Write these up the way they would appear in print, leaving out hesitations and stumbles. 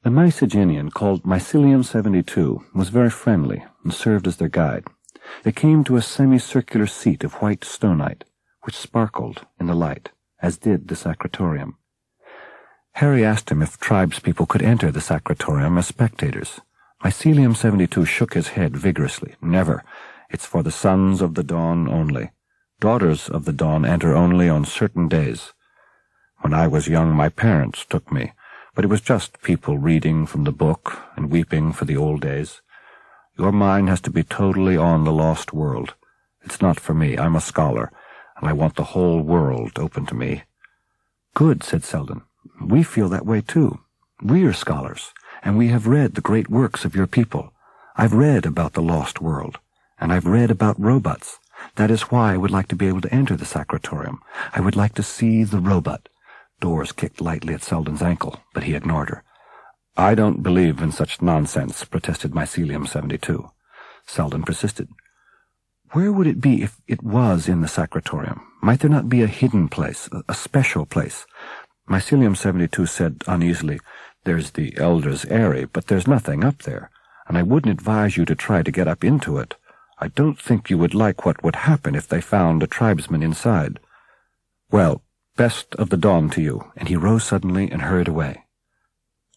The Mycegenian, called Mycelium 72, was very friendly and served as their guide. They came to a semicircular seat of white stonite, which sparkled in the light, as did the sacratorium. Harry asked him if tribespeople could enter the sacratorium as spectators. Mycelium 72 shook his head vigorously. Never. It's for the sons of the dawn only. Daughters of the dawn enter only on certain days. When I was young, my parents took me, but it was just people reading from the book and weeping for the old days. Your mind has to be totally on the lost world. It's not for me. I'm a scholar, and I want the whole world open to me. Good, said Seldon. We feel that way too. We are scholars, and we have read the great works of your people. I've read about the lost world, and I've read about robots. That is why I would like to be able to enter the sacratorium. I would like to see the robot. Doors kicked lightly at Seldon's ankle, but he ignored her. I don't believe in such nonsense, protested Mycelium 72. Seldon persisted. Where would it be if it was in the sacratorium? Might there not be a hidden place, a special place? Mycelium 72 said uneasily, There's the Elder's Eyrie, but there's nothing up there, and I wouldn't advise you to try to get up into it. I don't think you would like what would happen if they found a tribesman inside. Well, best of the dawn to you, and he rose suddenly and hurried away.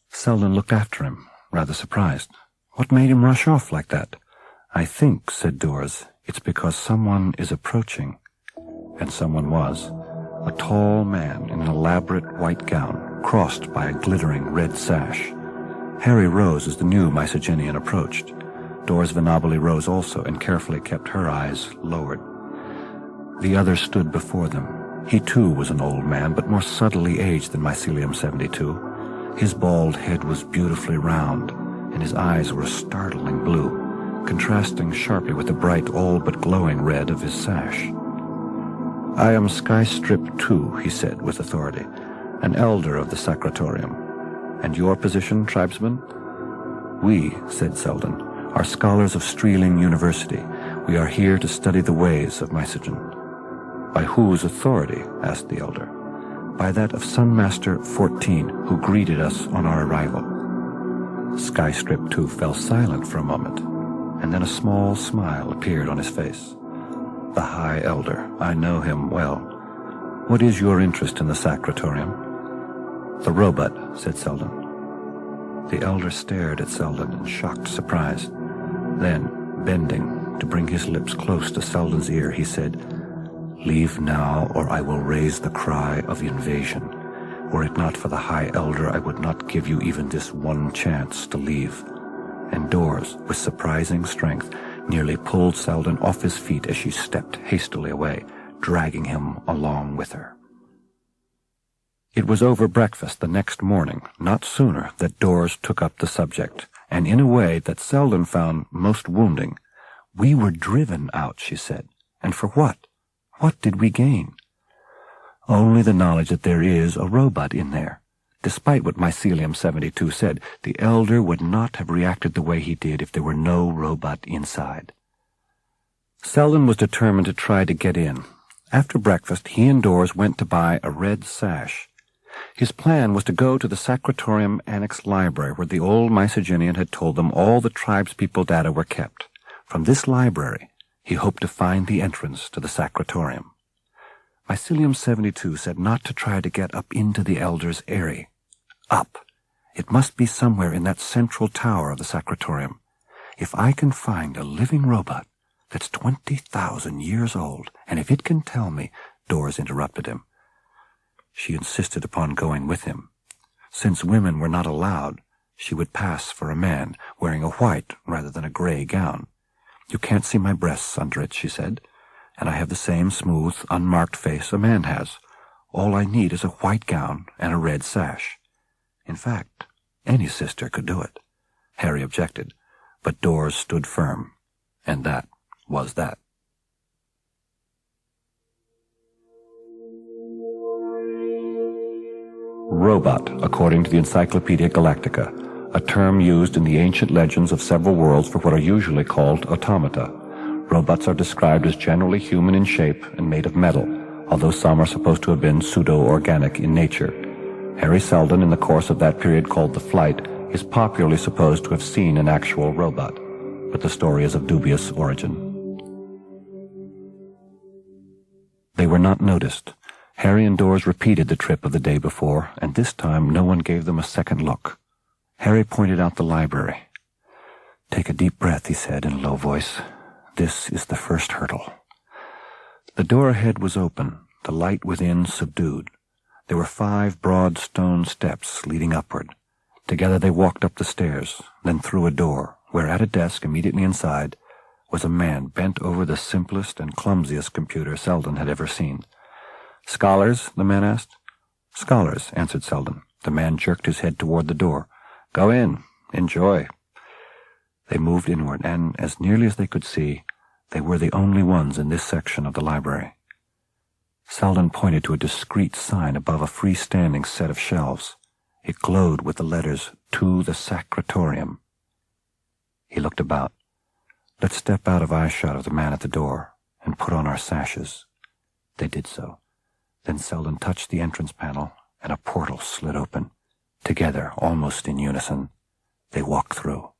Seldon looked after him, rather surprised. What made him rush off like that? I think, said Doors, it's because someone is approaching. And someone was. A tall man in an elaborate white gown, crossed by a glittering red sash. Harry rose as the new Mycegenian approached. Doors Venabili rose also and carefully kept her eyes lowered. The other stood before them. He too was an old man, but more subtly aged than Mycelium 72. His bald head was beautifully round, and his eyes were a startling blue, contrasting sharply with the bright, all but glowing red of his sash. I am Skystrip 2, he said with authority, an elder of the sacratorium. And your position, tribesman? We, said Seldon, are scholars of Streeling University. We are here to study the ways of Mycegen. By whose authority? Asked the elder. By that of Sunmaster 14, who greeted us on our arrival. Skystrip 2 fell silent for a moment, and then a small smile appeared on his face. The High Elder, I know him well. What is your interest in the sacratorium? The robot, said Seldon. The elder stared at Seldon in shocked surprise. Then, bending to bring his lips close to Seldon's ear, he said, Leave now, or I will raise the cry of invasion. Were it not for the High Elder, I would not give you even this one chance to leave. And Doors, with surprising strength, nearly pulled Seldon off his feet as she stepped hastily away, dragging him along with her. It was over breakfast the next morning, not sooner, that Doors took up the subject, and in a way that Seldon found most wounding. We were driven out, she said. And for what? What did we gain? Only the knowledge that there is a robot in there. Despite what Mycelium 72 said, the elder would not have reacted the way he did if there were no robot inside. Seldon was determined to try to get in. After breakfast, he and Doors went to buy a red sash. His plan was to go to the Sacratorium Annex Library, where the old Mycegenian had told them all the tribespeople data were kept. From this library, he hoped to find the entrance to the Sacratorium. Mycelium 72 said not to try to get up into the Elder's Eyrie. Up. It must be somewhere in that central tower of the Sacratorium. If I can find a living robot that's 20,000 years old, and if it can tell me, Doors interrupted him. She insisted upon going with him. Since women were not allowed, she would pass for a man, wearing a white rather than a gray gown. You can't see my breasts under it, she said, and I have the same smooth, unmarked face a man has. All I need is a white gown and a red sash. In fact, any sister could do it. Harry objected, but Doors stood firm, and that was that. Robot, according to the Encyclopedia Galactica, a term used in the ancient legends of several worlds for what are usually called automata. Robots are described as generally human in shape and made of metal, although some are supposed to have been pseudo-organic in nature. Harry Seldon, in the course of that period called the Flight, is popularly supposed to have seen an actual robot, but the story is of dubious origin. They were not noticed. Harry and Dors repeated the trip of the day before, and this time no one gave them a second look. Harry pointed out the library. "Take a deep breath," he said in a low voice. "This is the first hurdle." The door ahead was open, the light within subdued. There were 5 broad stone steps leading upward. Together they walked up the stairs, then through a door, where at a desk immediately inside was a man bent over the simplest and clumsiest computer Seldon had ever seen. "Scholars?" the man asked. "Scholars," answered Seldon. The man jerked his head toward the door. "Go in. Enjoy." They moved inward, and, as nearly as they could see, they were the only ones in this section of the library. Seldon pointed to a discreet sign above a freestanding set of shelves. It glowed with the letters, "To the Sacratorium." He looked about. "Let's step out of eyeshot of the man at the door and put on our sashes." They did so. Then Seldon touched the entrance panel, and a portal slid open. Together, almost in unison, they walked through.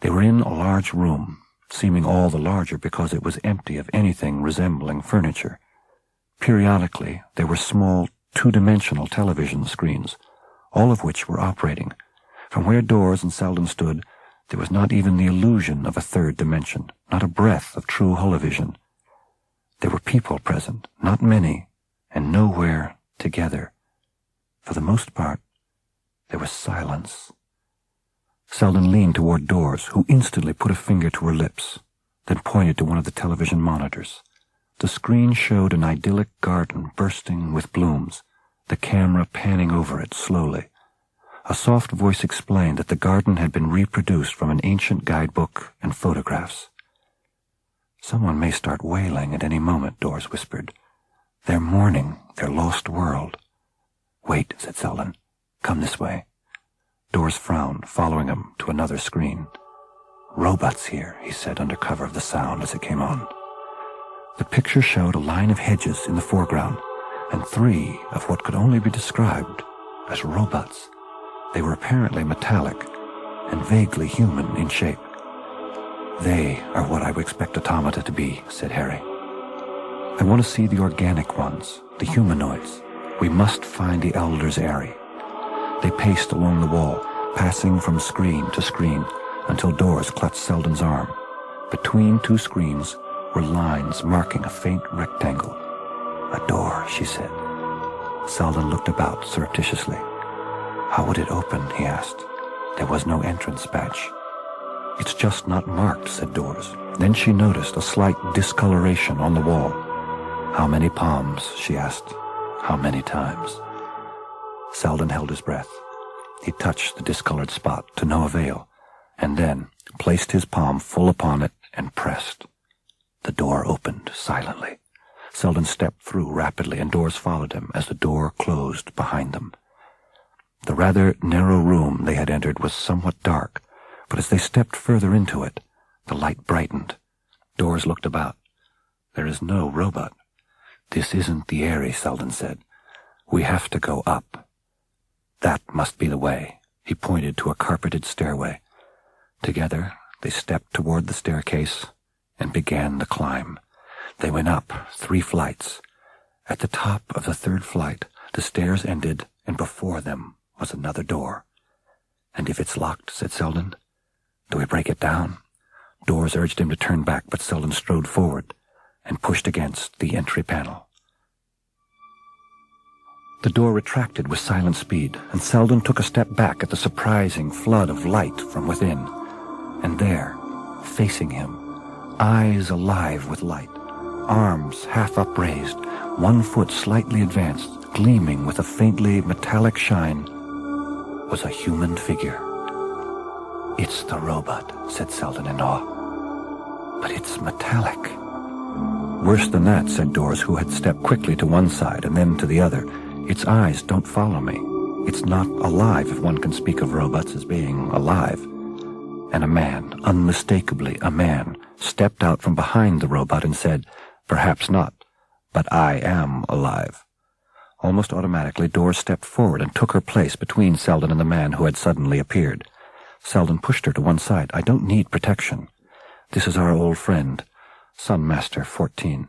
They were in a large room, seeming all the larger because it was empty of anything resembling furniture. Periodically, there were small, two-dimensional television screens, all of which were operating. From where Dors and Seldon stood, there was not even the illusion of a third dimension, not a breath of true holovision. There were people present, not many, and nowhere together. For the most part, there was silence. Seldon leaned toward Dors, who instantly put a finger to her lips, then pointed to one of the television monitors. The screen showed an idyllic garden bursting with blooms, the camera panning over it slowly. A soft voice explained that the garden had been reproduced from an ancient guidebook and photographs. "Someone may start wailing at any moment," Dors whispered. "They're mourning their lost world." "Wait," said Seldon. "Come this way." Dors frowned, following him to another screen. "Robots here," he said under cover of the sound as it came on. The picture showed a line of hedges in the foreground, and 3 of what could only be described as robots. They were apparently metallic and vaguely human in shape. "They are what I would expect automata to be," said Harry. "I want to see the organic ones, the humanoids. We must find the Elder's Eyrie." They paced along the wall, passing from screen to screen, until Dors clutched Seldon's arm. Between 2 screens were lines marking a faint rectangle. "A door," she said. Seldon looked about surreptitiously. "How would it open?" he asked. There was no entrance badge. "It's just not marked," said Dors. Then she noticed a slight discoloration on the wall. "How many palms?" she asked. "How many times?" Seldon held his breath. He touched the discolored spot to no avail, and then placed his palm full upon it and pressed. The door opened silently. Seldon stepped through rapidly, and Dors followed him as the door closed behind them. The rather narrow room they had entered was somewhat dark, but as they stepped further into it, the light brightened. Dors looked about. "There is no robot." "This isn't the Eyrie," Seldon said. "We have to go up." "That must be the way." He pointed to a carpeted stairway. Together, they stepped toward the staircase and began the climb. They went up 3 flights. At the top of the 3rd flight, the stairs ended, and before them was another door. "And if it's locked," said Seldon, "do we break it down?" Dors urged him to turn back, but Seldon strode forward and pushed against the entry panel. The door retracted with silent speed, and Seldon took a step back at the surprising flood of light from within. And there, facing him, eyes alive with light, arms half upraised, 1 foot slightly advanced, gleaming with a faintly metallic shine, was a human figure. "It's the robot," said Seldon in awe. "But it's metallic." "Worse than that," said Dors, who had stepped quickly to one side and then to the other. "Its eyes don't follow me. It's not alive, if one can speak of robots as being alive." And a man, unmistakably a man, stepped out from behind the robot and said, "Perhaps not, but I am alive." Almost automatically, Doors stepped forward and took her place between Seldon and the man who had suddenly appeared. Seldon pushed her to one side. "I don't need protection. This is our old friend, Sunmaster 14.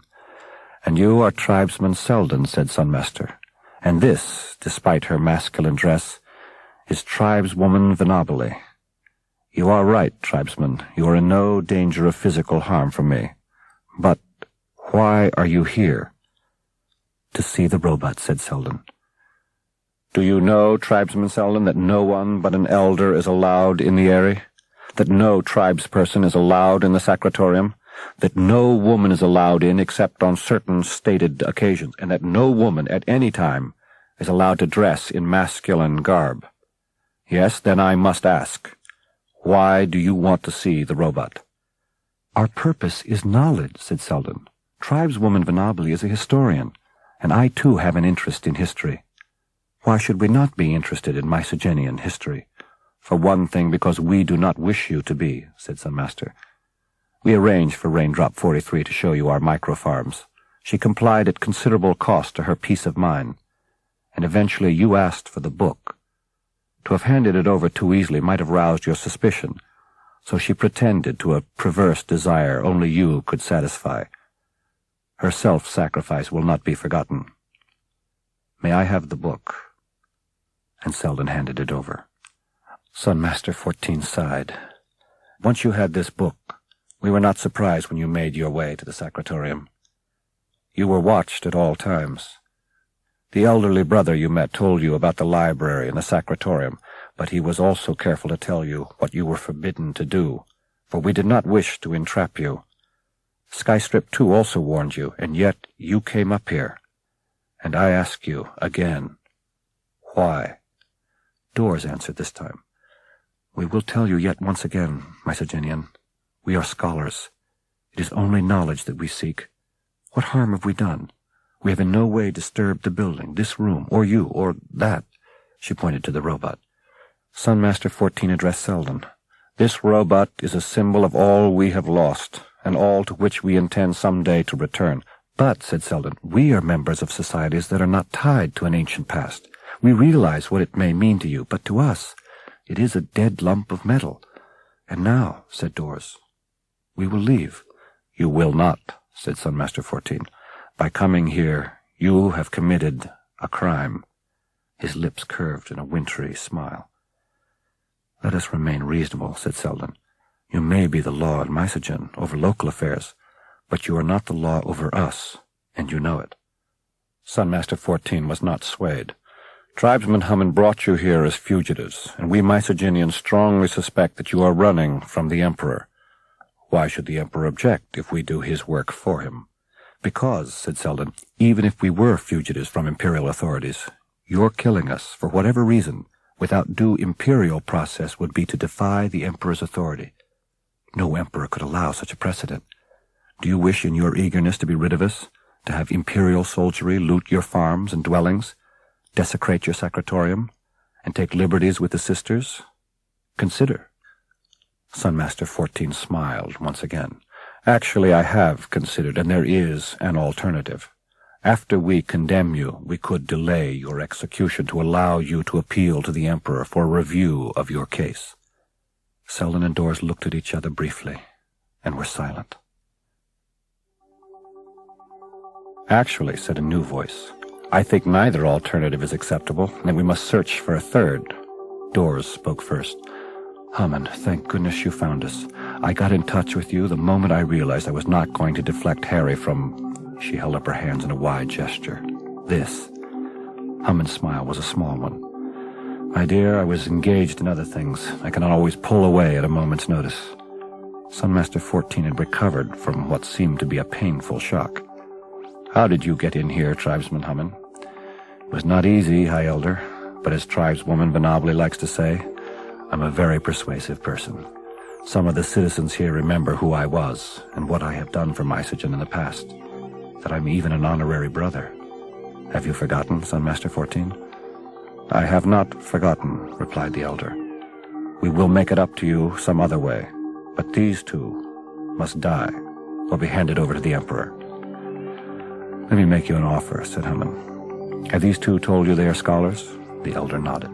"And you are tribesman Seldon," said Sunmaster. "And this, despite her masculine dress, is tribeswoman Venabile. You are right, tribesman. You are in no danger of physical harm from me. But why are you here?" "To see the robot," said Seldon. "Do you know, tribesman Seldon, that no one but an elder is allowed in the Eyrie? That no tribesperson is allowed in the Sacratorium? That no woman is allowed in except on certain stated occasions, and that no woman at any time is allowed to dress in masculine garb? Yes, then I must ask, why do you want to see the robot?" "Our purpose is knowledge," said Seldon. "Tribeswoman Venabile is a historian, and I too have an interest in history. Why should we not be interested in Mycogenian history?" "For one thing, because we do not wish you to be," said Sunmaster. "We arranged for Raindrop 43 to show you our microfarms. She complied at considerable cost to her peace of mind, and eventually you asked for the book. To have handed it over too easily might have roused your suspicion, so she pretended to a perverse desire only you could satisfy. Her self-sacrifice will not be forgotten. May I have the book?" And Seldon handed it over. Sunmaster 14 sighed. "Once you had this book, we were not surprised when you made your way to the Sacratorium. You were watched at all times. The elderly brother you met told you about the library and the Sacratorium, but he was also careful to tell you what you were forbidden to do, for we did not wish to entrap you. Skystrip 2 also warned you, and yet you came up here. And I ask you again, why?" Doors answered this time. "We will tell you yet once again, Mycogenian. We are scholars. It is only knowledge that we seek. What harm have we done? We have in no way disturbed the building, this room, or you, or that." She pointed to the robot. Sunmaster 14 addressed Seldon. "This robot is a symbol of all we have lost, and all to which we intend some day to return." "But," said Seldon, "we are members of societies that are not tied to an ancient past. We realize what it may mean to you, but to us it is a dead lump of metal. And now," said Doors, "we will leave." "You will not," said Sunmaster 14. "By coming here, you have committed a crime." His lips curved in a wintry smile. "Let us remain reasonable," said Seldon. "You may be the law in Mycogen over local affairs, but you are not the law over us, and you know it." Sunmaster 14 was not swayed. "Tribesman Hummin brought you here as fugitives, and we Mycogenians strongly suspect that you are running from the Emperor. Why should the Emperor object if we do his work for him?" "Because," said Seldon, "even if we were fugitives from Imperial authorities, your killing us, for whatever reason, without due Imperial process would be to defy the Emperor's authority. No Emperor could allow such a precedent. Do you wish in your eagerness to be rid of us, to have Imperial soldiery loot your farms and dwellings, desecrate your Sacratorium, and take liberties with the sisters? Consider." Sunmaster 14 smiled once again. "Actually, I have considered, and there is an alternative. After we condemn you, we could delay your execution to allow you to appeal to the Emperor for a review of your case." Seldon and Doors looked at each other briefly, and were silent. "Actually," said a new voice, "I think neither alternative is acceptable, and we must search for a third." Doors spoke first. "Hammond, thank goodness you found us. I got in touch with you the moment I realized I was not going to deflect Harry from—" She held up her hands in a wide gesture. "This." Hammond's smile was a small one. "My dear, I was engaged in other things. I cannot always pull away at a moment's notice." Sunmaster 14 had recovered from what seemed to be a painful shock. "How did you get in here, Tribesman Hammond?" "It was not easy, High Elder, but as Tribeswoman Venabile likes to say, I'm a very persuasive person. Some of the citizens here remember who I was and what I have done for Mycogen in the past, that I'm even an honorary brother. Have you forgotten, Sunmaster 14? "I have not forgotten," replied the elder. "We will make it up to you some other way, but these two must die or be handed over to the Emperor." "Let me make you an offer," said Hammond. Have these two told you they are scholars? The elder nodded.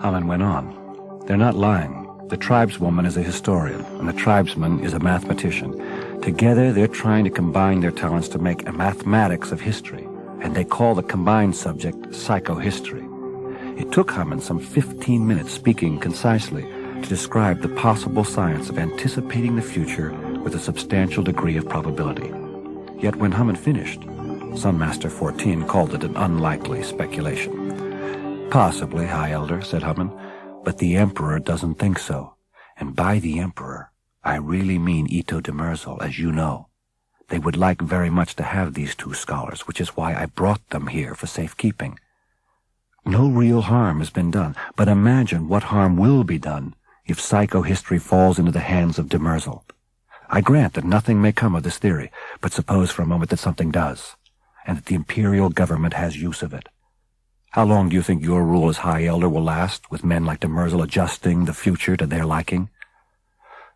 Hammond went on. They're not lying. The tribeswoman is a historian, and the tribesman is a mathematician. Together, they're trying to combine their talents to make a mathematics of history, and they call the combined subject psychohistory. It took Hammond some 15 minutes speaking concisely to describe the possible science of anticipating the future with a substantial degree of probability. Yet when Hammond finished, Sunmaster 14 called it an unlikely speculation. Possibly, High Elder, said Hammond, but the Emperor doesn't think so. And by the Emperor, I really mean Ito de Merzel, as you know. They would like very much to have these two scholars, which is why I brought them here for safekeeping. No real harm has been done, but imagine what harm will be done if psychohistory falls into the hands of de Merzel. I grant that nothing may come of this theory, but suppose for a moment that something does, and that the Imperial government has use of it. How long do you think your rule as High Elder will last, with men like de Merzel adjusting the future to their liking?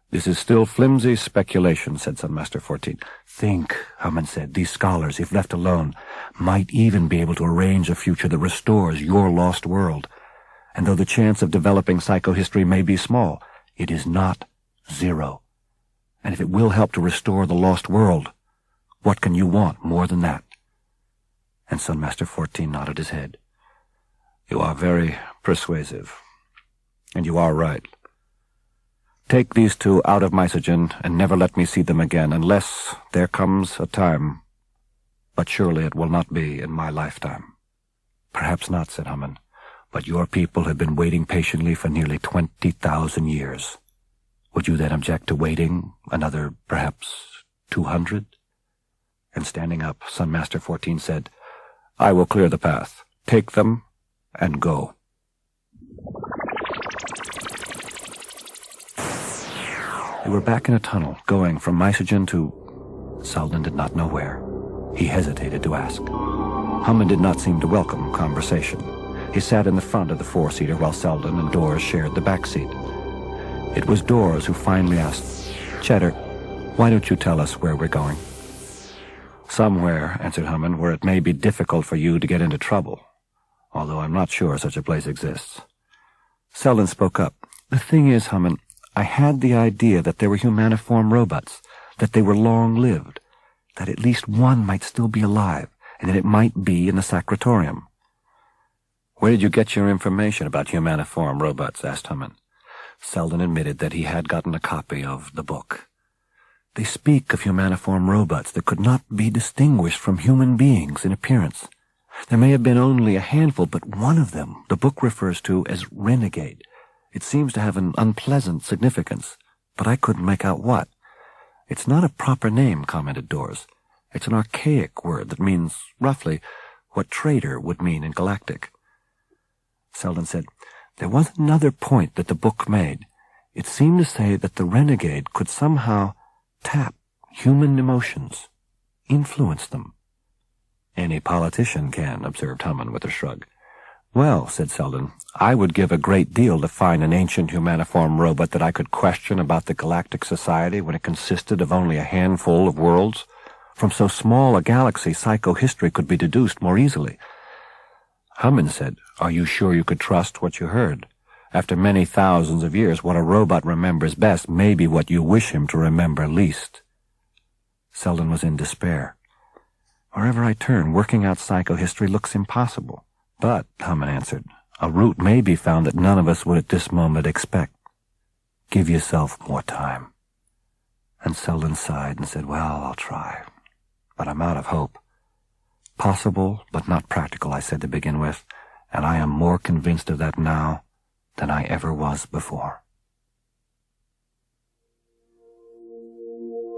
This is still flimsy speculation, said Sunmaster 14. Think, Hammond said, these scholars, if left alone, might even be able to arrange a future that restores your lost world. And though the chance of developing psychohistory may be small, it is not zero. And if it will help to restore the lost world, what can you want more than that? And Sunmaster 14 nodded his head. You are very persuasive, and you are right. Take these two out of Mysogen and never let me see them again, unless there comes a time. But surely it will not be in my lifetime. Perhaps not, said Hammond, but your people have been waiting patiently for nearly 20,000 years. Would you then object to waiting another, perhaps, 200? And standing up, Sunmaster 14 said, I will clear the path. Take them and go. They were back in a tunnel, going from Mysogen to... Seldon did not know where. He hesitated to ask. Hammond did not seem to welcome conversation. He sat in the front of the four-seater while Seldon and Dors shared the back seat. It was Dors who finally asked, Cheddar, why don't you tell us where we're going? Somewhere, answered Hammond, where it may be difficult for you to get into trouble, although I'm not sure such a place exists. Seldon spoke up. The thing is, Hammond, I had the idea that there were humaniform robots, that they were long-lived, that at least one might still be alive, and that it might be in the Sacratorium. Where did you get your information about humaniform robots? Asked Hammond. Seldon admitted that he had gotten a copy of the book. They speak of humaniform robots that could not be distinguished from human beings in appearance. There may have been only a handful, but one of them the book refers to as renegade. It seems to have an unpleasant significance, but I couldn't make out what. It's not a proper name, commented Dors. It's an archaic word that means, roughly, what traitor would mean in Galactic. Seldon said, there was another point that the book made. It seemed to say that the renegade could somehow tap human emotions, influence them. Any politician can, observed Hammond with a shrug. Well, said Seldon, I would give a great deal to find an ancient humaniform robot that I could question about the Galactic Society when it consisted of only a handful of worlds. From so small a galaxy, psychohistory could be deduced more easily. Hammond said, are you sure you could trust what you heard? After many thousands of years, what a robot remembers best may be what you wish him to remember least. Seldon was in despair. Wherever I turn, working out psychohistory looks impossible. But, Hammond answered, a route may be found that none of us would at this moment expect. Give yourself more time. And Seldon sighed and said, well, I'll try. But I'm out of hope. Possible, but not practical, I said to begin with, and I am more convinced of that now than I ever was before.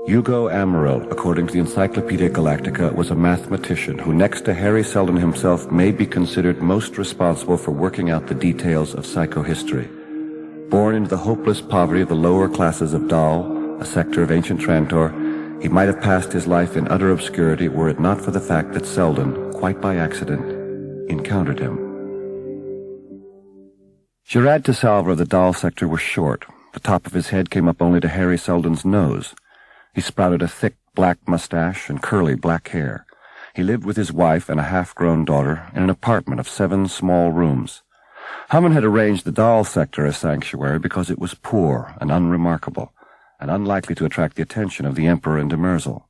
Hugo Amaral, according to the Encyclopaedia Galactica, was a mathematician who, next to Harry Seldon himself, may be considered most responsible for working out the details of psychohistory. Born into the hopeless poverty of the lower classes of Dal, a sector of ancient Trantor, he might have passed his life in utter obscurity were it not for the fact that Seldon, quite by accident, encountered him. Gerard de Salver of the Dal sector was short. The top of his head came up only to Harry Seldon's nose. He sprouted a thick black mustache and curly black hair. He lived with his wife and a half-grown daughter in an apartment of 7 small rooms. Hammond had arranged the doll sector as sanctuary because it was poor and unremarkable, and unlikely to attract the attention of the Emperor and Demerzel.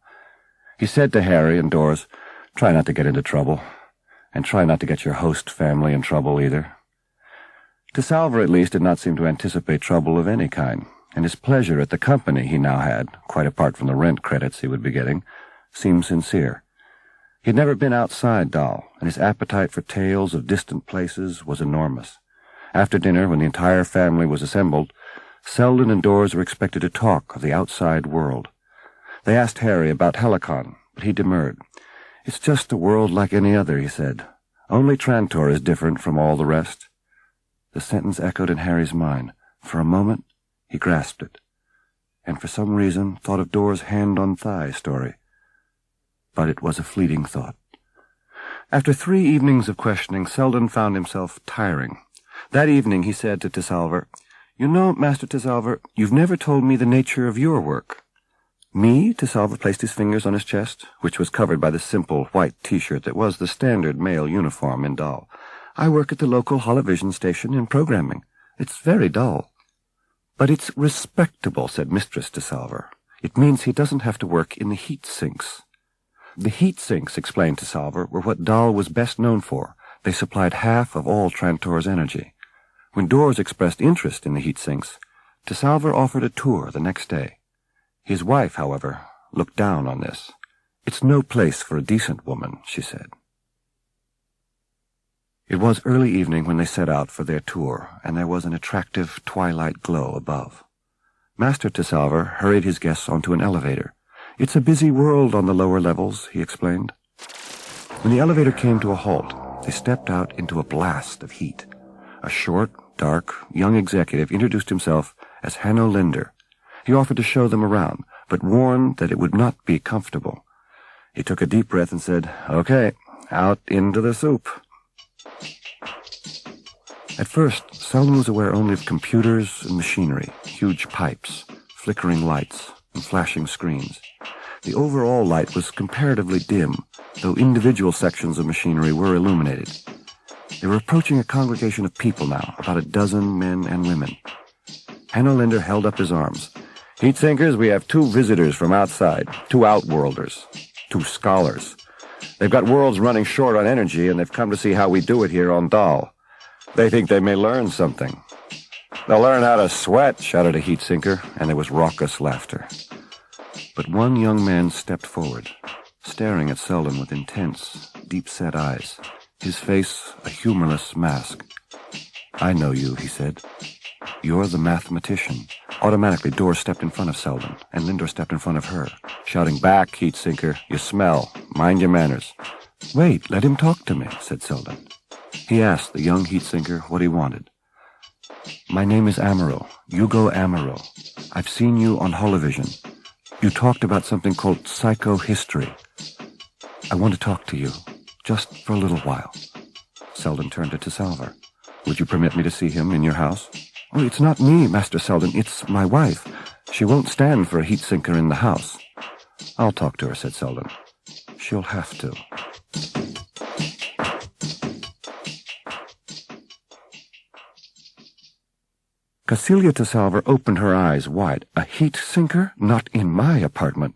He said to Harry and Doris, "Try not to get into trouble, and try not to get your host family in trouble either." Tisalver at least did not seem to anticipate trouble of any kind, and his pleasure at the company he now had, quite apart from the rent credits he would be getting, seemed sincere. He had never been outside Dal, and his appetite for tales of distant places was enormous. After dinner, when the entire family was assembled, Seldon and Doris were expected to talk of the outside world. They asked Harry about Helicon, but he demurred. "It's just a world like any other," he said. "Only Trantor is different from all the rest." The sentence echoed in Harry's mind. For a moment, he grasped it, and for some reason thought of Dora's hand-on-thigh story. But it was a fleeting thought. After 3 evenings of questioning, Seldon found himself tiring. That evening he said to Tisalver, "You know, Master Tisalver, you've never told me the nature of your work." "Me?" Tisalver placed his fingers on his chest, which was covered by the simple white T-shirt that was the standard male uniform in Dal. "I work at the local holovision station in programming. It's very dull." "But it's respectable," said Mistress Tisalver. "It means he doesn't have to work in the heat sinks." The heat sinks, explained Tisalver, were what Dal was best known for. They supplied half of all Trantor's energy. When Doris expressed interest in the heat sinks, Tisalver offered a tour the next day. His wife, however, looked down on this. "It's no place for a decent woman," she said. It was early evening when they set out for their tour, and there was an attractive twilight glow above. Master Tisalver hurried his guests onto an elevator. "It's a busy world on the lower levels," he explained. When the elevator came to a halt, they stepped out into a blast of heat. A short, dark, young executive introduced himself as Hanno Linder. He offered to show them around, but warned that it would not be comfortable. He took a deep breath and said, "Okay, out into the soup." At first, Seldon was aware only of computers and machinery, huge pipes, flickering lights, and flashing screens. The overall light was comparatively dim, though individual sections of machinery were illuminated. They were approaching a congregation of people now, about a dozen men and women. Hanno Linder held up his arms. "Heat sinkers, we have 2 visitors from outside, 2 outworlders, 2 scholars. They've got worlds running short on energy, and they've come to see how we do it here on Dal. They think they may learn something." "They'll learn how to sweat," shouted a heat sinker, and there was raucous laughter. But one young man stepped forward, staring at Seldon with intense, deep-set eyes, his face a humorless mask. "I know you," he said. "You're the mathematician." Automatically, Doris stepped in front of Seldon, and Lindor stepped in front of her, shouting, "Back, heat sinker. You smell. Mind your manners." "Wait, let him talk to me," said Seldon. He asked the young heat sinker what he wanted. "My name is Amaral, Hugo Amaral. I've seen you on holovision. You talked about something called psychohistory. I want to talk to you, just for a little while." Seldon turned to Tisalver. "Would you permit me to see him in your house?" "Oh, it's not me, Master Seldon, it's my wife. She won't stand for a heat sinker in the house." "I'll talk to her," said Seldon. "She'll have to." Cecilia Tisalver opened her eyes wide. "A heat sinker? Not in my apartment."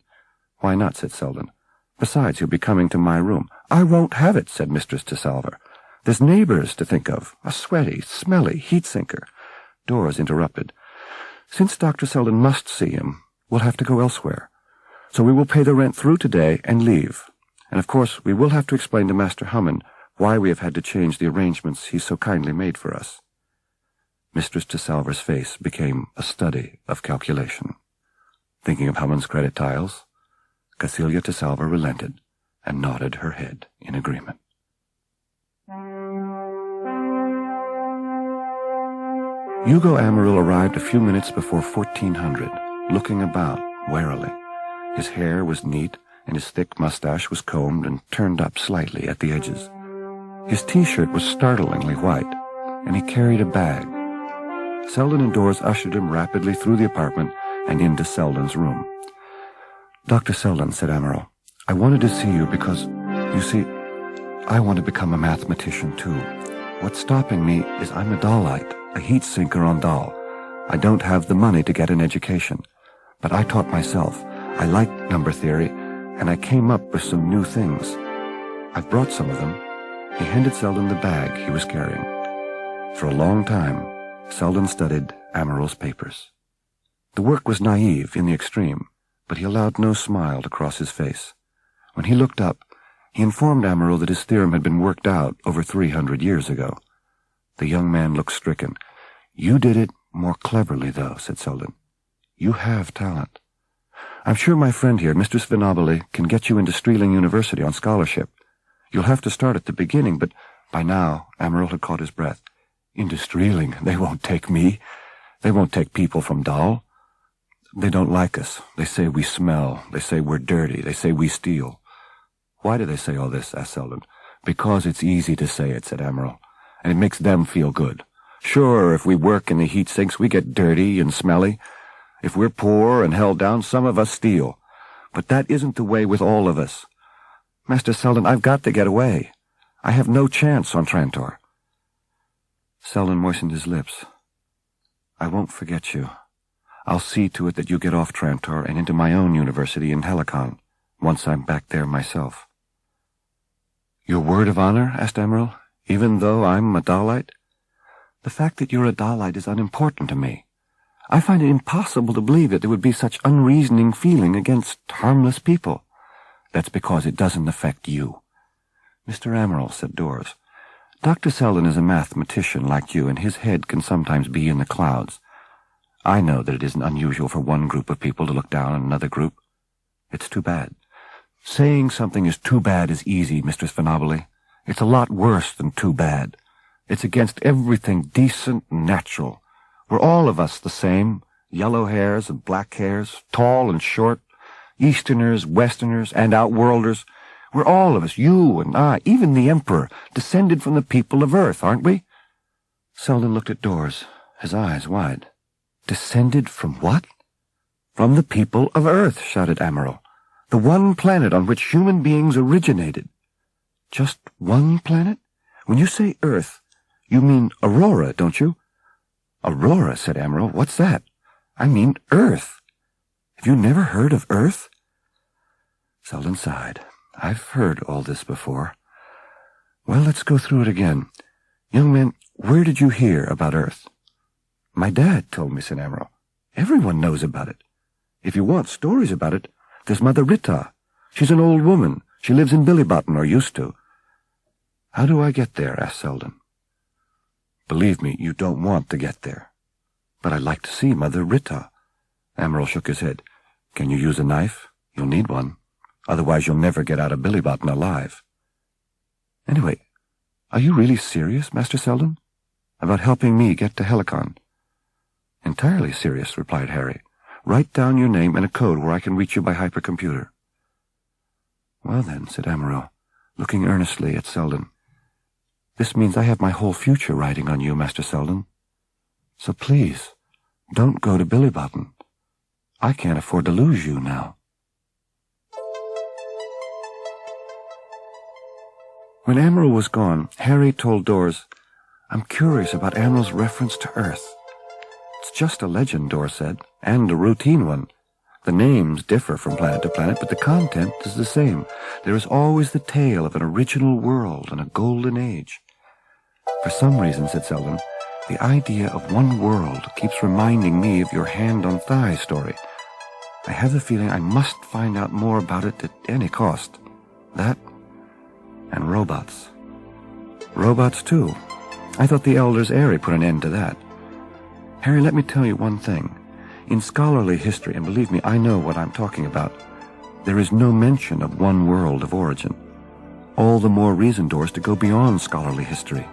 "Why not?" said Seldon. "Besides, you'll be coming to my room." "I won't have it," said Mistress Tisalver. "There's neighbors to think of. A sweaty, smelly heat sinker." Doris interrupted. "Since Dr. Seldon must see him, we'll have to go elsewhere. So we will pay the rent through today and leave. And of course we will have to explain to Master Hammond why we have had to change the arrangements he so kindly made for us." Mistress Tisalver's face became a study of calculation. Thinking of Hammond's credit tiles, Cecilia Tisalver relented and nodded her head in agreement. Hugo Amaral arrived a few minutes before 1400, looking about warily. His hair was neat, and his thick mustache was combed and turned up slightly at the edges. His T-shirt was startlingly white, and he carried a bag. Seldon and Doris ushered him rapidly through the apartment and into Seldon's room. "Dr. Seldon," said Amaral, "I wanted to see you because You see, I want to become a mathematician, too. What's stopping me is I'm a Dahlite, a heat sinker on Dahl. I don't have the money to get an education, but I taught myself. I liked number theory, and I came up with some new things. I've brought some of them. He handed Seldon the bag he was carrying. For a long time, Seldon studied Amiral's papers. The work was naive in the extreme, but he allowed no smile to cross his face. When he looked up, he informed Amiral that his theorem had been worked out over 300 years ago. The young man looked stricken. "You did it more cleverly, though," said Seldon. "You have talent. I'm sure my friend here, Mr. Svenabile, can get you into Streeling University on scholarship. You'll have to start at the beginning, but by now Amiral had caught his breath. Into Streeling? They won't take me. They won't take people from Dahl. They don't like us. They say we smell. They say we're dirty. They say we steal." "Why do they say all this?" asked Seldon. "Because it's easy to say it," said Amiral, "and it makes them feel good. Sure, if we work in the heat sinks, we get dirty and smelly. If we're poor and held down, some of us steal. But that isn't the way with all of us. Master Seldon, I've got to get away. I have no chance on Trantor." Seldon moistened his lips. "I won't forget you. I'll see to it that you get off Trantor and into my own university in Helicon, once I'm back there myself." "Your word of honor?" asked Amiral, "even though I'm a Dahlite?" "The fact that you're a Dahlite is unimportant to me. I find it impossible to believe that there would be such unreasoning feeling against harmless people." "That's because it doesn't affect you." "Mr. Amiral," said Dors, "Dr. Seldon is a mathematician like you, and his head can sometimes be in the clouds. I know that it isn't unusual for one group of people to look down on another group. It's too bad. Saying something is too bad is easy, Mr. Svenabile. It's a lot worse than too bad. It's against everything decent and natural. We're all of us the same, yellow hairs and black hairs, tall and short, Easterners, Westerners, and Outworlders. We're all of us, you and I, even the Emperor, descended from the people of Earth, aren't we?" Seldon looked at Dors, his eyes wide. "Descended from what?" "From the people of Earth," shouted Amiral. "The one planet on which human beings originated." "Just one planet? When you say Earth, you mean Aurora, don't you?" "Aurora," said Amiral. "What's that?" "I mean Earth. Have you never heard of Earth?" Seldon sighed. "I've heard all this before. Well, let's go through it again. Young man, where did you hear about Earth?" "My dad told me," said Amiral. "Everyone knows about it. If you want stories about it, there's Mother Rita. She's an old woman. She lives in Billybotten, or used to." "How do I get there?" asked Seldon. "Believe me, you don't want to get there." "But I'd like to see Mother Rita." Amiral shook his head. "Can you use a knife? You'll need one. Otherwise you'll never get out of Billybotten alive." "Anyway, are you really serious, Master Seldon, about helping me get to Helicon?" "Entirely serious," replied Harry. "Write down your name and a code where I can reach you by hypercomputer." "Well then," said Amiral, looking earnestly at Seldon, "this means I have my whole future riding on you, Master Seldon. So please, don't go to Billybotten. I can't afford to lose you now." When Amiral was gone, Harry told Dors, "I'm curious about Amiral's reference to Earth." "It's just a legend," Dors said, "and a routine one. The names differ from planet to planet, but the content is the same. There is always the tale of an original world and a golden age." "For some reason," said Seldon, "the idea of one world keeps reminding me of your hand-on-thigh story. I have the feeling I must find out more about it at any cost. That and robots." "Robots, too? I thought the Elders Airy put an end to that." "Harry, let me tell you one thing. In scholarly history, and believe me, I know what I'm talking about, there is no mention of one world of origin. All the more reason, Dors, to go beyond scholarly history.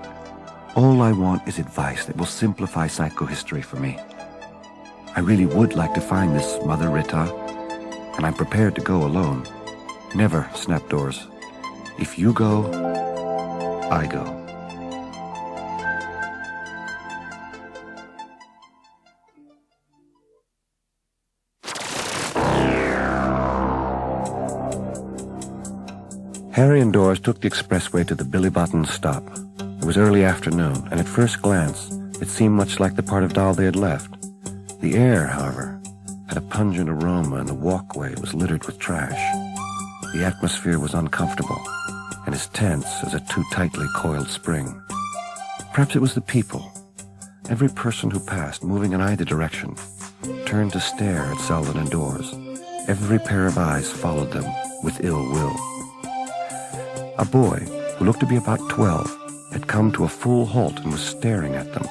All I want is advice that will simplify psychohistory for me. I really would like to find this Mother Rita, and I'm prepared to go alone." "Never," snapped Dors. "If you go, I go." Harry and Doris took the expressway to the Billy Bottom stop. It was early afternoon, and at first glance, it seemed much like the part of Doll they had left. The air, however, had a pungent aroma, and the walkway was littered with trash. The atmosphere was uncomfortable, and as tense as a too tightly coiled spring. Perhaps it was the people. Every person who passed, moving in either direction, turned to stare at Seldon and Doris. Every pair of eyes followed them with ill will. A boy, who looked to be about 12, had come to a full halt and was staring at them.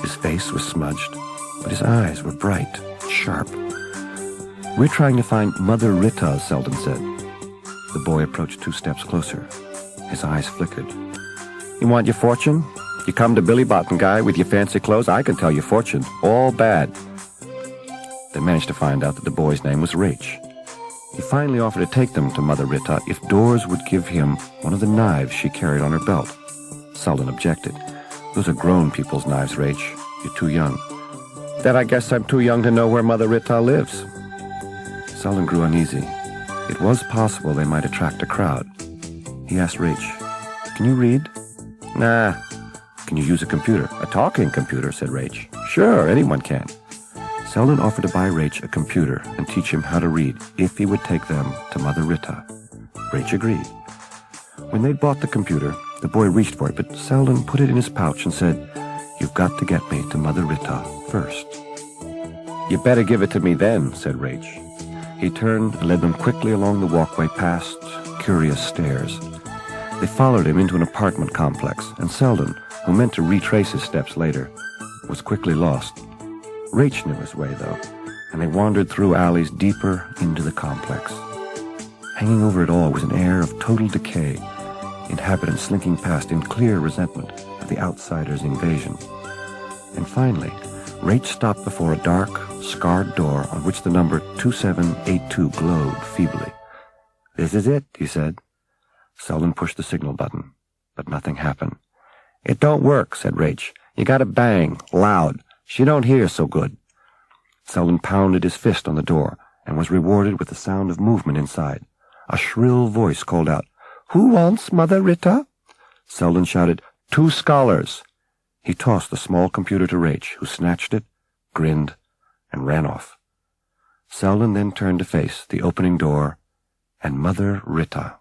His face was smudged, but his eyes were bright, sharp. "We're trying to find Mother Rita," Seldon said. The boy approached 2 steps closer. His eyes flickered. "You want your fortune? You come to Billy Bottom, guy, with your fancy clothes? I can tell your fortune. All bad." They managed to find out that the boy's name was Rach. He finally offered to take them to Mother Rita if Doris would give him one of the knives she carried on her belt. Seldon objected. "Those are grown people's knives, Rach. You're too young." "Then I guess I'm too young to know where Mother Rita lives." Seldon grew uneasy. It was possible they might attract a crowd. He asked Rach, "Can you read?" "Nah." "Can you use a computer?" "A talking computer," said Rach. "Sure, anyone can." Seldon offered to buy Rach a computer and teach him how to read if he would take them to Mother Rita. Rach agreed. When they'd bought the computer, the boy reached for it, but Seldon put it in his pouch and said, "You've got to get me to Mother Rita first." "You better give it to me then," said Rach. He turned and led them quickly along the walkway past curious stairs. They followed him into an apartment complex, and Seldon, who meant to retrace his steps later, was quickly lost. Rach knew his way, though, and they wandered through alleys deeper into the complex. Hanging over it all was an air of total decay, inhabitants slinking past in clear resentment of the outsiders' invasion. And finally, Rach stopped before a dark, scarred door on which the number 2782 glowed feebly. "This is it," he said. Seldon pushed the signal button, but nothing happened. "It don't work," said Rach. "You gotta bang, loud. She don't hear so good." Seldon pounded his fist on the door and was rewarded with the sound of movement inside. A shrill voice called out, "Who wants Mother Rita?" Seldon shouted, "2 scholars." He tossed the small computer to Rach, who snatched it, grinned, and ran off. Seldon then turned to face the opening door and Mother Rita.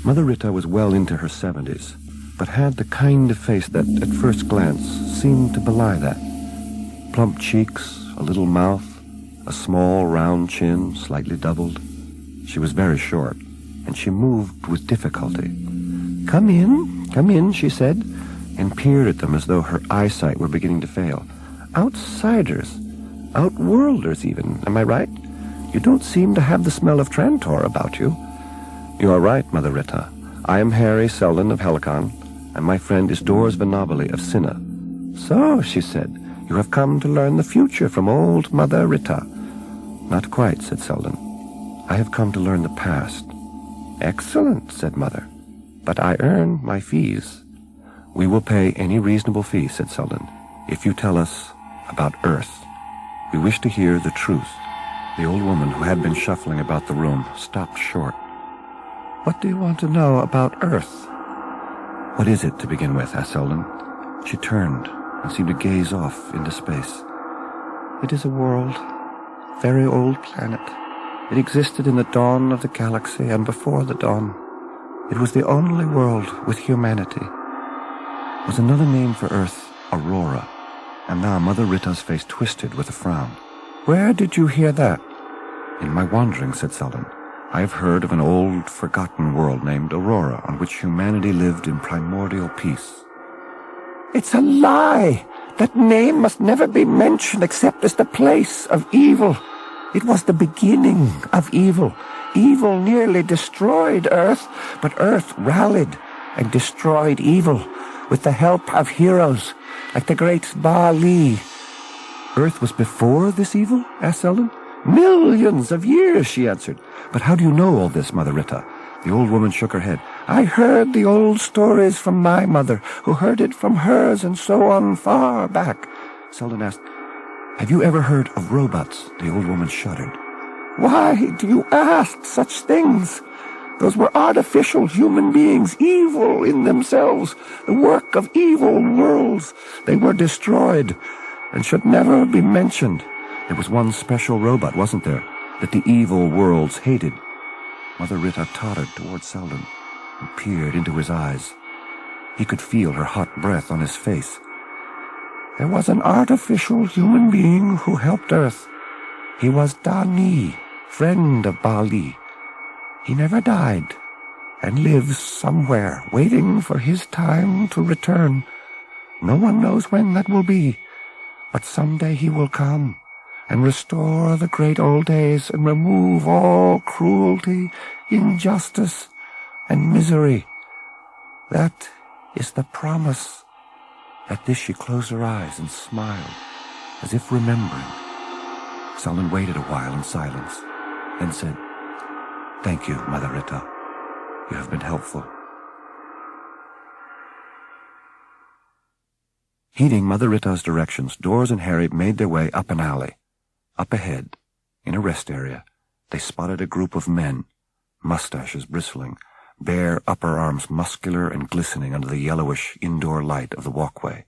Mother Rita was well into her 70s, but had the kind of face that, at first glance, seemed to belie that. Plump cheeks, a little mouth, a small, round chin, slightly doubled. She was very short, and she moved with difficulty. Come in," she said, and peered at them as though her eyesight were beginning to fail. "Outsiders, outworlders even, am I right? You don't seem to have the smell of Trantor about you." "You are right, Mother Rita. I am Harry Seldon of Helicon, and my friend is Doris Venabili of Cinna." "So," she said, "you have come to learn the future from old Mother Rita." "Not quite," said Seldon. "I have come to learn the past." "Excellent," said Mother. "But I earn my fees." "We will pay any reasonable fee," said Seldon, "if you tell us about Earth. We wish to hear the truth." The old woman, who had been shuffling about the room, stopped short. "What do you want to know about Earth?" "What is it, to begin with?" asked Seldon. She turned and seemed to gaze off into space. "It is a world, very old planet. It existed in the dawn of the galaxy and before the dawn. It was the only world with humanity." Was another name for Earth Aurora? And now Mother Rita's face twisted with a frown. "Where did you hear that?" "In my wanderings," said Seldon. "I have heard of an old, forgotten world named Aurora, on which humanity lived in primordial peace." "It's a lie! That name must never be mentioned except as the place of evil. It was the beginning of evil. Evil nearly destroyed Earth, but Earth rallied and destroyed evil with the help of heroes like the great Baali." "Earth was before this evil?" asked Seldon. "Millions of years," she answered. "But how do you know all this, Mother Rita?" The old woman shook her head. "I heard the old stories from my mother, who heard it from hers, and so on far back." Seldon asked, "Have you ever heard of robots?" The old woman shuddered. Why do you ask such things? Those were artificial human beings, evil in themselves, the work of evil worlds. They were destroyed and should never be mentioned. There was one special robot, wasn't there, that the evil worlds hated? Mother Rita tottered toward Seldon and peered into his eyes. He could feel her hot breath on his face. There was an artificial human being who helped Earth. He was Dani, friend of Bali. He never died, and lives somewhere, waiting for his time to return. No one knows when that will be, but someday he will come, and restore the great old days, and remove all cruelty, injustice, and misery. That is the promise. At this she closed her eyes and smiled, as if remembering. Seldon waited a while in silence, then said, "Thank you, Mother Rita. You have been helpful." Heeding Mother Rita's directions, Dors and Harry made their way up an alley. Up ahead, in a rest area, they spotted a group of men, mustaches bristling, bare upper arms muscular and glistening under the yellowish indoor light of the walkway.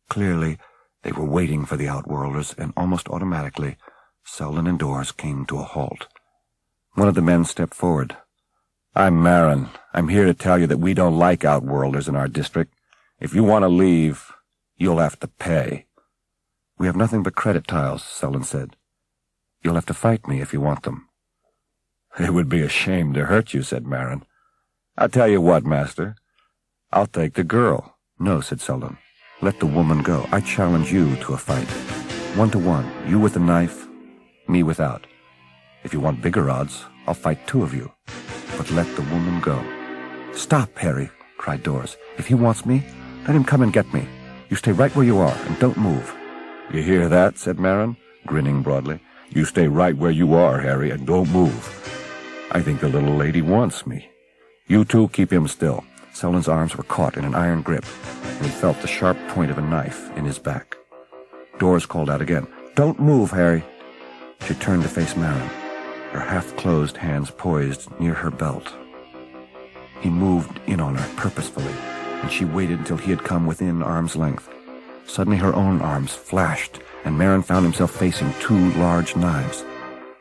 Clearly, they were waiting for the Outworlders, and almost automatically, Seldon and Dors came to a halt. One of the men stepped forward. "I'm Marin. I'm here to tell you that we don't like Outworlders in our district. If you want to leave, you'll have to pay." "We have nothing but credit tiles," Seldon said. "You'll have to fight me if you want them." "It would be a shame to hurt you," said Marin. "I'll tell you what, Master. I'll take the girl." "No," said Seldon. "Let the woman go. I challenge you to a fight. 1-to-1, you with the knife, me without. If you want bigger odds, I'll fight 2 of you. But let the woman go." "Stop, Harry," cried Dors. "If he wants me, let him come and get me. You stay right where you are, and don't move." "You hear that?" said Marin, grinning broadly. "You stay right where you are, Harry, and don't move. I think the little lady wants me. You two keep him still." Seldon's arms were caught in an iron grip, and he felt the sharp point of a knife in his back. Dors called out again, "Don't move, Harry." She turned to face Marin, her half-closed hands poised near her belt. He moved in on her purposefully, and she waited until he had come within arm's length. Suddenly her own arms flashed, and Marin found himself facing 2 large knives.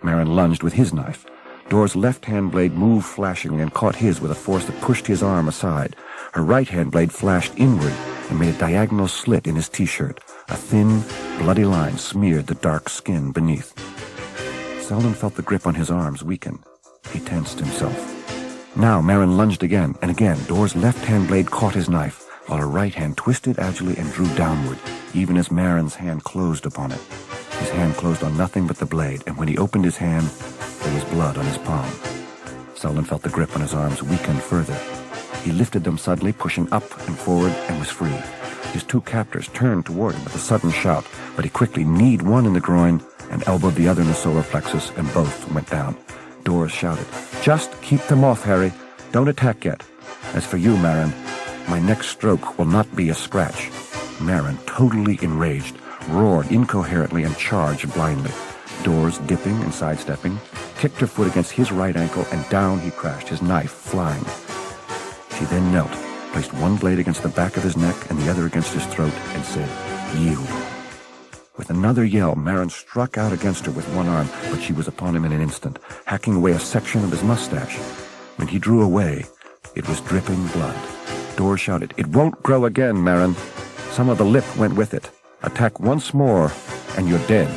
Marin lunged with his knife. Dors' left-hand blade moved flashingly and caught his with a force that pushed his arm aside. Her right-hand blade flashed inward and made a diagonal slit in his T-shirt. A thin, bloody line smeared the dark skin beneath. Seldon felt the grip on his arms weaken. He tensed himself. Now Marin lunged again, and again Dors' left-hand blade caught his knife, while her right hand twisted agilely and drew downward, even as Marin's hand closed upon it. His hand closed on nothing but the blade, and when he opened his hand, there was blood on his palm. Seldon felt the grip on his arms weaken further. He lifted them suddenly, pushing up and forward, and was free. His 2 captors turned toward him with a sudden shout, but he quickly kneed one in the groin and elbowed the other in the solar plexus, and both went down. Dors shouted, "Just keep them off, Harry. Don't attack yet. As for you, Marin, my next stroke will not be a scratch." Marin, totally enraged, roared incoherently and charged blindly. Dors, dipping and sidestepping, kicked her foot against his right ankle, and down he crashed, his knife flying. She then knelt, placed one blade against the back of his neck and the other against his throat, and said, "Yield." With another yell, Marin struck out against her with one arm, but she was upon him in an instant, hacking away a section of his mustache. When he drew away, it was dripping blood. Dors shouted, "It won't grow again, Marin. Some of the lip went with it. Attack once more, and you're dead."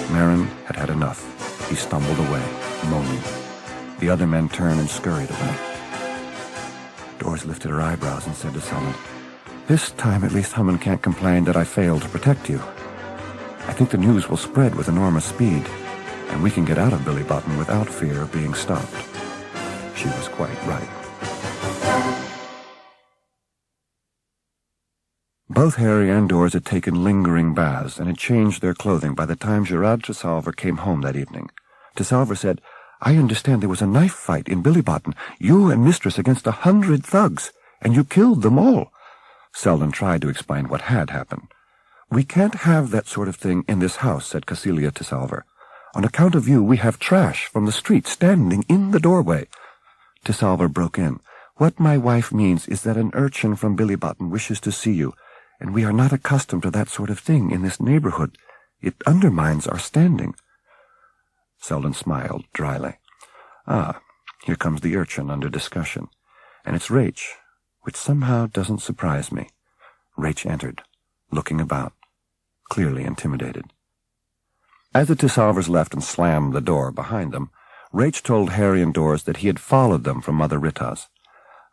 Marin had had enough. He stumbled away, moaning. The other men turned and scurried away. Dors lifted her eyebrows and said to Seldon, "This time at least Hummin can't complain that I failed to protect you. I think the news will spread with enormous speed, and we can get out of Billy Bottom without fear of being stopped." She was quite right. Both Harry and Dors had taken lingering baths and had changed their clothing by the time Gerard Tressalver came home that evening. Tressalver said, "I understand there was a knife fight in Billy Bottom, you and Mistress against 100 thugs, and you killed them all." Seldon tried to explain what had happened. "We can't have that sort of thing in this house," said Cecilia Tressalver. On account of you, we have trash from the street standing in the doorway." Tisalver broke in. "What my wife means is that an urchin from Billybottom wishes to see you, and we are not accustomed to that sort of thing in this neighborhood. It undermines our standing." Seldon smiled dryly. "Ah, here comes the urchin under discussion. And it's Rach, which somehow doesn't surprise me." Rach entered, looking about, clearly intimidated. As the Tisalvers left and slammed the door behind them, Rach told Harry and Doris that he had followed them from Mother Rita's.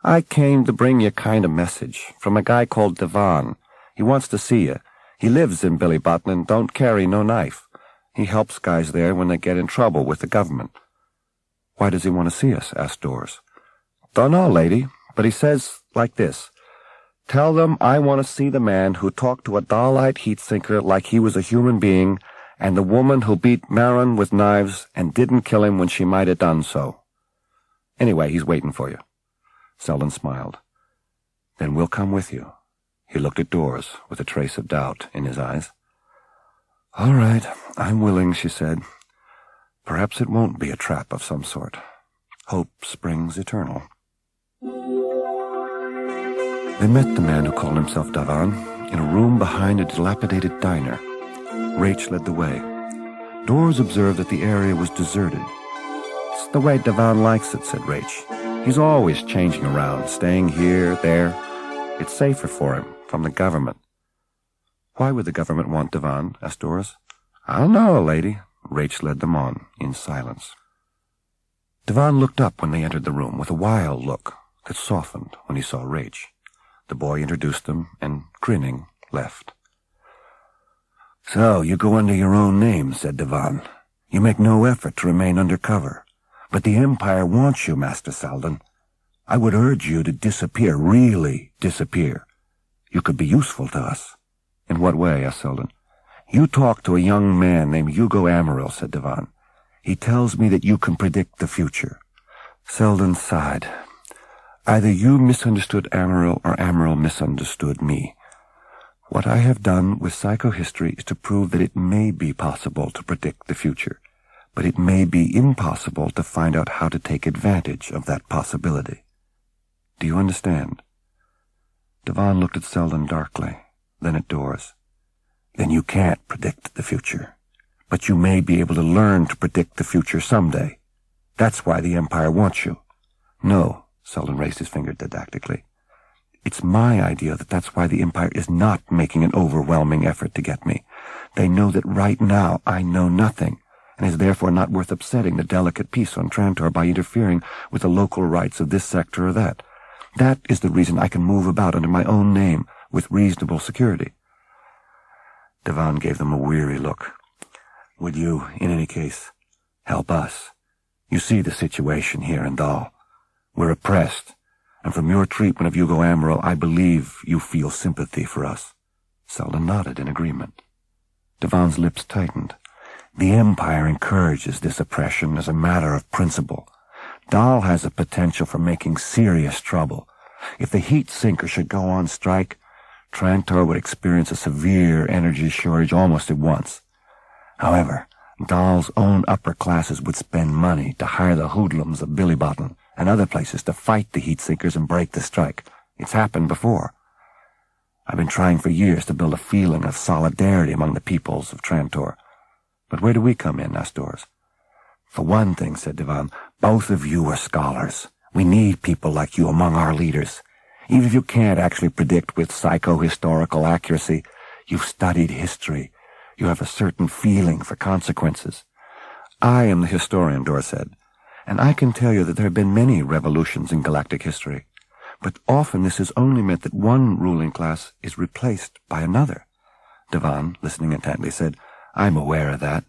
"I came to bring you kind of message from a guy called Devon. He wants to see you. He lives in Billybottom and don't carry no knife. He helps guys there when they get in trouble with the government." "Why does he want to see us?" asked Doris. "Dunno, lady, but he says like this. Tell them I want to see the man who talked to a Dalite heat sinker like he was a human being, and the woman who beat Maron with knives and didn't kill him when she might have done so. Anyway, he's waiting for you." Seldon smiled. "Then we'll come with you." He looked at Doris with a trace of doubt in his eyes. "All right, I'm willing," she said. "Perhaps it won't be a trap of some sort. Hope springs eternal." They met the man who called himself Devon in a room behind a dilapidated diner. Rach led the way. Doris observed that the area was deserted. "It's the way Devon likes it," said Rach. "He's always changing around, staying here, there. It's safer for him, from the government." "Why would the government want Devon?" asked Doris. "I don't know, lady." Rach led them on, in silence. Devon looked up when they entered the room with a wild look that softened when he saw Rach. The boy introduced them, and, grinning, left. "So, you go under your own name," said Devon. "You make no effort to remain undercover. But the Empire wants you, Master Seldon. I would urge you to disappear, really disappear. You could be useful to us." "In what way?" asked Seldon. "You talk to a young man named Hugo Amaral," said Devon. "He tells me that you can predict the future." Seldon sighed. "Either you misunderstood Amaral or Amaral misunderstood me. What I have done with psychohistory is to prove that it may be possible to predict the future, but it may be impossible to find out how to take advantage of that possibility. Do you understand?" Devon looked at Seldon darkly, then at Doris. "Then you can't predict the future, but you may be able to learn to predict the future someday. That's why the Empire wants you." "No," Seldon raised his finger didactically. "It's my idea that that's why the Empire is not making an overwhelming effort to get me. They know that right now I know nothing, and is therefore not worth upsetting the delicate peace on Trantor by interfering with the local rights of this sector or that. That is the reason I can move about under my own name with reasonable security." Devon gave them a weary look. "Would you, in any case, help us? You see the situation here in Dal. We're oppressed, and from your treatment of Hugo Amaral, I believe you feel sympathy for us." Seldon nodded in agreement. Devon's lips tightened. "The Empire encourages this oppression as a matter of principle. Dal has a potential for making serious trouble. If the heat sinker should go on strike, Trantor would experience a severe energy shortage almost at once. However, Dal's own upper classes would spend money to hire the hoodlums of Billybottom and other places to fight the heat sinkers and break the strike. It's happened before. I've been trying for years to build a feeling of solidarity among the peoples of Trantor. But where do we come in?" asked Doris. "For one thing," said Devon, "both of you are scholars. We need people like you among our leaders. Even if you can't actually predict with psychohistorical accuracy, you've studied history. You have a certain feeling for consequences." "I am the historian," Doris said, "and I can tell you that there have been many revolutions in galactic history. But often this has only meant that one ruling class is replaced by another." Devon, listening intently, said, "I'm aware of that.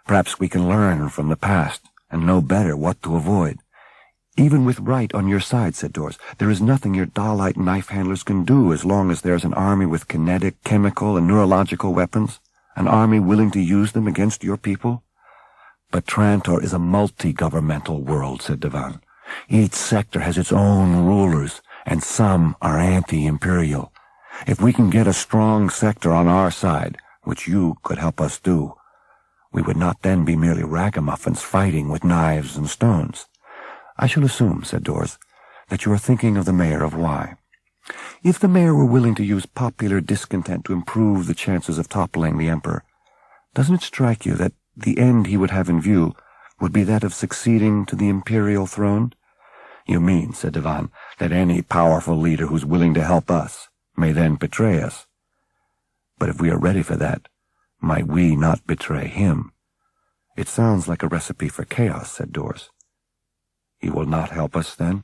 Perhaps we can learn from the past and know better what to avoid." "Even with right on your side," said Doris, "there is nothing your Dalite knife handlers can do as long as there's an army with kinetic, chemical, and neurological weapons, an army willing to use them against your people." "But Trantor is a multi-governmental world," said Devon. "Each sector has its own rulers, and some are anti-Imperial. If we can get a strong sector on our side, which you could help us do, We would not then be merely ragamuffins fighting with knives and stones. I shall assume, said Dors, that you are thinking of the mayor of Y. If the mayor were willing to use popular discontent to improve the chances of toppling the emperor, doesn't it strike you that the end he would have in view would be that of succeeding to the imperial throne? You mean, said Divan, that any powerful leader who's willing to help us may then betray us? But if we are ready for that, might we not betray him? It sounds like a recipe for chaos, said Dors. You will not help us, then?